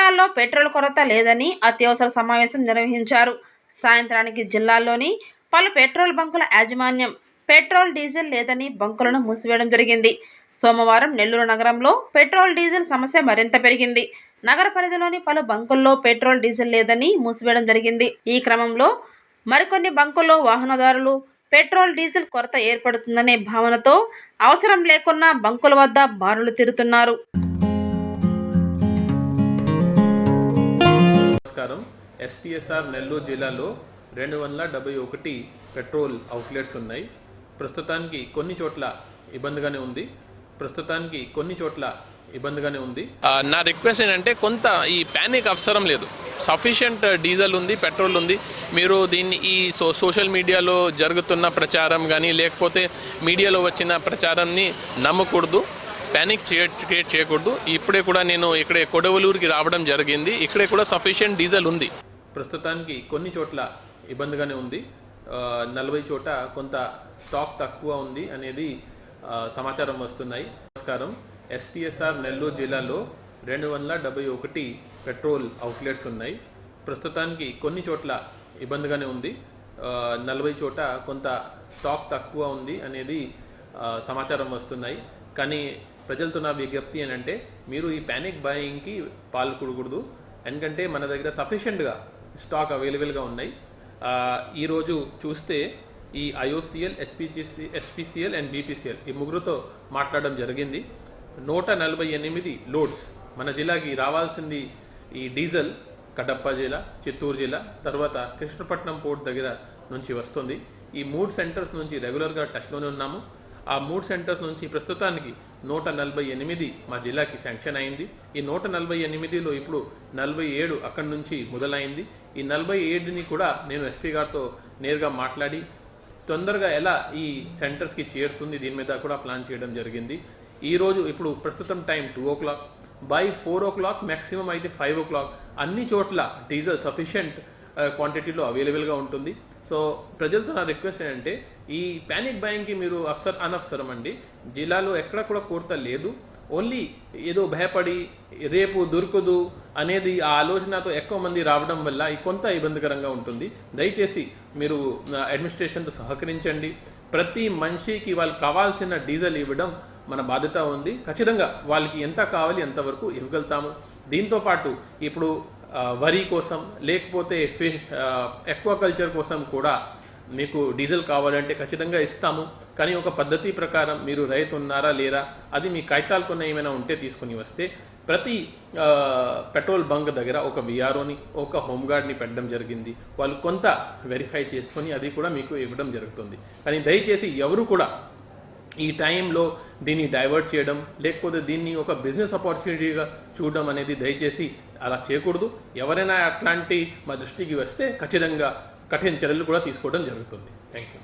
జిల్లాల్లో పెట్రోల్ కొరత లేదని అత్యవసర సమావేశం నిర్వహించారు. సాయంత్రానికి జిల్లాల్లోని పలు పెట్రోల్ బంకుల యాజమాన్యం పెట్రోల్ డీజిల్ లేదని బంకులను మూసివేయడం జరిగింది. సోమవారం నెల్లూరు నగరంలో పెట్రోల్ డీజిల్ సమస్య మరింత పెరిగింది. నగర పరిధిలోని పలు బంకుల్లో పెట్రోల్ డీజిల్ లేదని మూసివేయడం జరిగింది. ఈ క్రమంలో మరికొన్ని బంకుల్లో వాహనదారులు పెట్రోల్ డీజిల్ కొరత ఏర్పడుతుందనే భావనతో అవసరం లేకున్నా బంకుల వద్ద బారులు తీరుతున్నారు. నమస్కారం. ఎస్పీఎస్ఆర్ నెల్లూరు జిల్లాలో 271 పెట్రోల్ అవుట్లెట్స్ ఉన్నాయి. ప్రస్తుతానికి కొన్ని చోట్ల ఇబ్బందిగానే ఉంది. నా రిక్వెస్ట్ ఏంటంటే కొంత ఈ ప్యానిక్ అవసరం లేదు. సఫిషియంట్ డీజిల్ ఉంది, పెట్రోల్ ఉంది. మీరు దీన్ని ఈ సోషల్ మీడియాలో జరుగుతున్న ప్రచారం కానీ లేకపోతే మీడియాలో వచ్చిన ప్రచారాన్ని నమ్మకూడదు. ప్యానిక్ క్రియేట్ చేయకూడదు. ఇప్పుడే కూడా నేను ఇక్కడే కొడవలూరుకి రావడం జరిగింది. ఇక్కడే కూడా సఫిషియంట్ డీజిల్ ఉంది. ప్రస్తుతానికి కొన్ని చోట్ల ఇబ్బందిగానే ఉంది. 40 చోట కొంత స్టాక్ తక్కువ ఉంది అనేది సమాచారం వస్తున్నాయి. నమస్కారం. ఎస్పీఎస్ఆర్ నెల్లూరు జిల్లాలో 271 పెట్రోల్ అవుట్లెట్స్ ఉన్నాయి. ప్రస్తుతానికి కొన్ని చోట్ల ఇబ్బందిగానే ఉంది. 40 చోట కొంత స్టాక్ తక్కువ ఉంది అనేది సమాచారం వస్తున్నాయి. కానీ ప్రజలతో నా విజ్ఞప్తి ఏంటంటే మీరు ఈ ప్యానిక్ బయింగ్కి పాల్పడకూడదు. ఎందుకంటే మన దగ్గర సఫిషియెంట్గా స్టాక్ అవైలబుల్గా ఉన్నాయి. ఈరోజు చూస్తే ఈ ఐఓసిఎల్, ఎస్పీసీఎల్ అండ్ బీపీసీఎల్ ఈ ముగ్గురుతో మాట్లాడడం జరిగింది. 148 లోడ్స్ మన జిల్లాకి రావాల్సింది. ఈ డీజిల్ కడప జిల్లా, చిత్తూరు జిల్లా, తర్వాత కృష్ణపట్నం పోర్ట్ దగ్గర నుంచి వస్తుంది. ఈ 3 సెంటర్స్ నుంచి రెగ్యులర్గా టచ్లోనే ఉన్నాము. ఆ 3 సెంటర్స్ నుంచి ప్రస్తుతానికి 148 మా జిల్లాకి శాంక్షన్ అయింది. ఈ 148లో ఇప్పుడు 47 అక్కడి నుంచి మొదలైంది. ఈ 47ని కూడా నేను ఎస్పీ గారితో నేరుగా మాట్లాడి తొందరగా ఎలా ఈ సెంటర్స్కి చేరుతుంది దీని మీద కూడా ప్లాన్ చేయడం జరిగింది. ఈరోజు ఇప్పుడు ప్రస్తుతం time 2 o'clock, by 4 o'clock maximum అయితే 5 o'clock అన్ని చోట్ల డీజిల్ సఫిషియంట్ క్వాంటిటీలో అవైలబుల్గా ఉంటుంది. సో ప్రజలతో నా రిక్వెస్ట్ ఏంటంటే ఈ ప్యానిక్ బయింగ్కి మీరు అనవసరం అండి. జిల్లాలో ఎక్కడ కూడా కొరత లేదు. ఓన్లీ ఏదో భయపడి రేపు దొరకదు అనేది ఆ ఆలోచనతో ఎక్కువ మంది రావడం వల్ల ఈ కొంత ఇబ్బందికరంగా ఉంటుంది. దయచేసి మీరు అడ్మినిస్ట్రేషన్తో సహకరించండి. ప్రతి మనిషికి వాళ్ళకి కావాల్సిన డీజిల్ ఇవ్వడం మన బాధ్యత ఉంది. ఖచ్చితంగా వాళ్ళకి ఎంత కావాలి ఎంతవరకు ఇవ్వగలుగుతాము. దీంతోపాటు ఇప్పుడు వరి కోసం లేకపోతే ఎక్వాకల్చర్ కోసం కూడా మీకు డీజిల్ కావాలంటే ఖచ్చితంగా ఇస్తాము. కానీ ఒక పద్ధతి ప్రకారం మీరు రైతు ఉన్నారా లేరా అది మీ కాగితాలు కొన్ని ఏమైనా ఉంటే తీసుకుని వస్తే ప్రతి పెట్రోల్ బంక్ దగ్గర ఒక విఆర్ఓని, ఒక హోంగార్డ్ని పెట్టడం జరిగింది. వాళ్ళు కొంత వెరిఫై చేసుకొని అది కూడా మీకు ఇవ్వడం జరుగుతుంది. కానీ దయచేసి ఎవరు కూడా ఈ టైంలో దీన్ని డైవర్ట్ చేయడం లేకపోతే దీన్ని ఒక బిజినెస్ ఆపర్చునిటీగా చూడడం అనేది దయచేసి అలా చేయకూడదు. ఎవరైనా అట్లాంటి మా దృష్టికి వస్తే ఖచ్చితంగా కఠిన చర్యలు కూడా తీసుకోవడం జరుగుతుంది. Thank you.